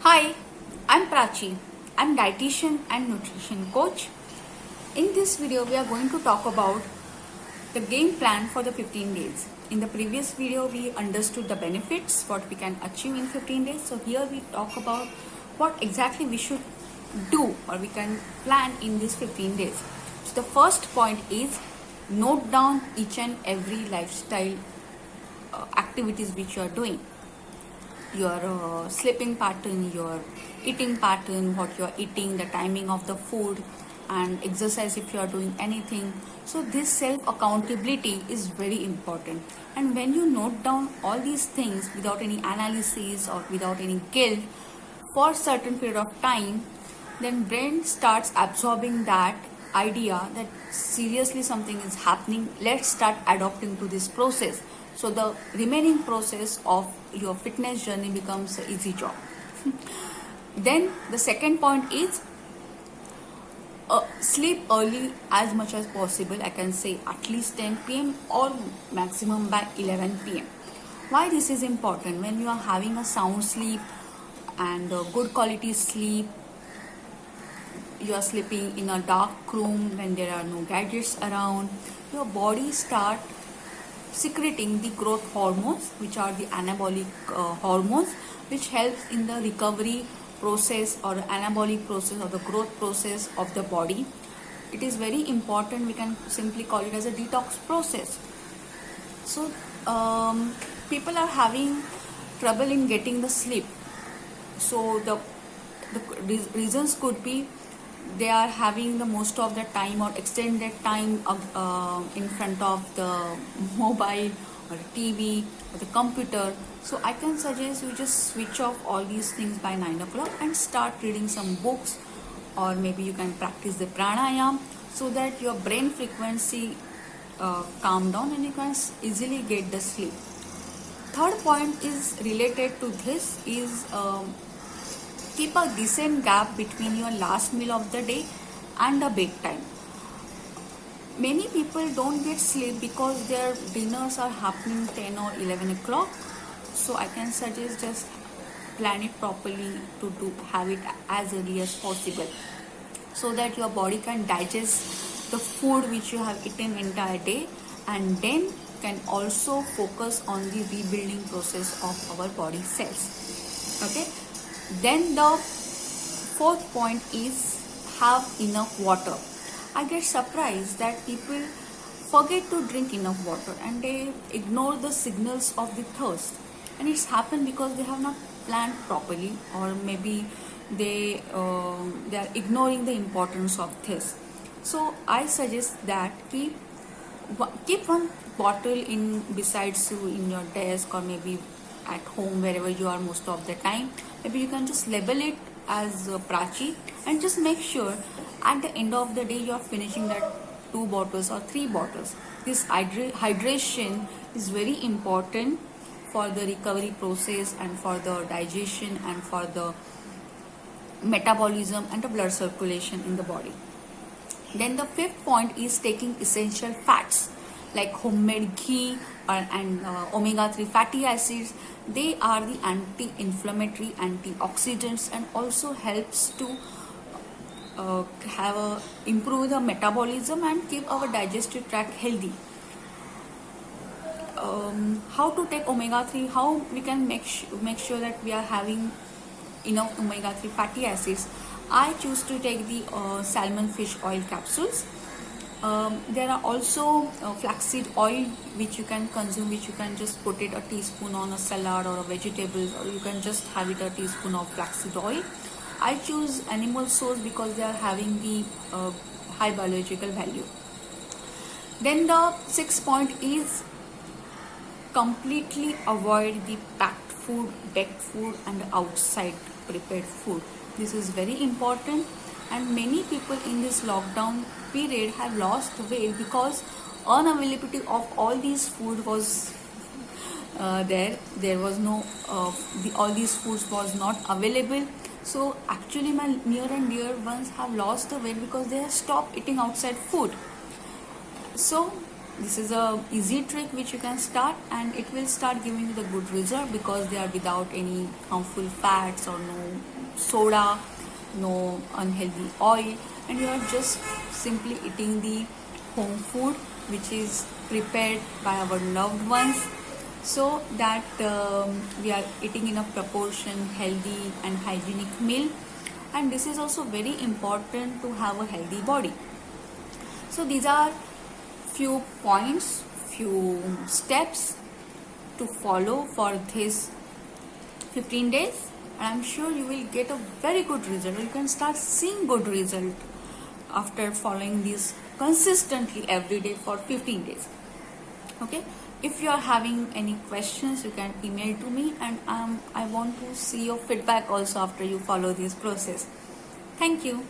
Hi, I'm Prachi. I'm dietitian and nutrition coach. In this video, we are going to talk about the game plan for the 15 days. In the previous video, we understood the benefits, what we can achieve in 15 days. So here we talk about what exactly we should do or we can plan in these 15 days. So the first point is note down each and every lifestyle activities which you are doing, your sleeping pattern, your eating pattern, what you are eating, the timing of the food, and exercise if you are doing anything. So this self accountability is very important. And when you note down all these things without any analysis or without any guilt for a certain period of time, then brain starts absorbing that idea that seriously something is happening, let's start adopting to this process. So the remaining process of your fitness journey becomes an easy job. Then the second point is sleep early as much as possible. I can say at least 10 p.m. or maximum by 11 p.m. Why this is important? When you are having a sound sleep and good quality sleep, you are sleeping in a dark room when there are no gadgets around, your body start secreting the growth hormones, which are the anabolic hormones, which helps in the recovery process or anabolic process or the growth process of the body. It is very important. We can simply call it as a detox process. So people are having trouble in getting the sleep. So the reasons could be they are having the most of the time or extended time in front of the mobile or TV or the computer. So I can suggest you just switch off all these things by 9 o'clock and start reading some books, or maybe you can practice the pranayam so that your brain frequency calm down and you can easily get the sleep. Third point is related to this is keep a decent gap between your last meal of the day and the bedtime. Many people don't get sleep because their dinners are happening 10 or 11 o'clock. So I can suggest just plan it properly to have it as early as possible so that your body can digest the food which you have eaten entire day, and then can also focus on the rebuilding process of our body cells. Okay. Then the fourth point is have enough water. I get surprised that people forget to drink enough water and they ignore the signals of the thirst. And it's happened because they have not planned properly, or maybe they are ignoring the importance of this. So I suggest that keep one bottle in besides you in your desk, or maybe at home wherever you are most of the time. Maybe you can just label it as Prachi and just make sure at the end of the day you are finishing that 2 bottles or 3 bottles. This hydration is very important for the recovery process and for the digestion and for the metabolism and the blood circulation in the body. Then the fifth point is taking essential fats like homemade ghee and omega-3 fatty acids. They are the anti-inflammatory, antioxidants, and also helps to improve the metabolism and keep our digestive tract healthy. How to take omega-3? How we can make sure that we are having enough omega-3 fatty acids? I choose to take the salmon fish oil capsules. There are also flaxseed oil which you can consume, which you can just put it a teaspoon on a salad or a vegetables, or you can just have it a teaspoon of flaxseed oil. I choose animal source because they are having the high biological value. Then the sixth point is completely avoid the packed food, baked food and outside prepared food. This is very important, and many people in this lockdown period have lost weight because unavailability of all these food was there was no all these foods was not available. So actually my near and dear ones have lost the weight because they have stopped eating outside food. So This is a easy trick which you can start, and it will start giving you the good result because they are without any harmful fats or no soda, no unhealthy oil, and you are just simply eating the home food which is prepared by our loved ones, so that we are eating in a proportion healthy and hygienic meal. And this is also very important to have a healthy body. So these are few points, few steps to follow for this 15 days, and I'm sure you will get a very good result. You can start seeing good result after following this consistently every day for 15 days. Okay, if you are having any questions, you can email to me, and I want to see your feedback also after you follow this process. Thank you.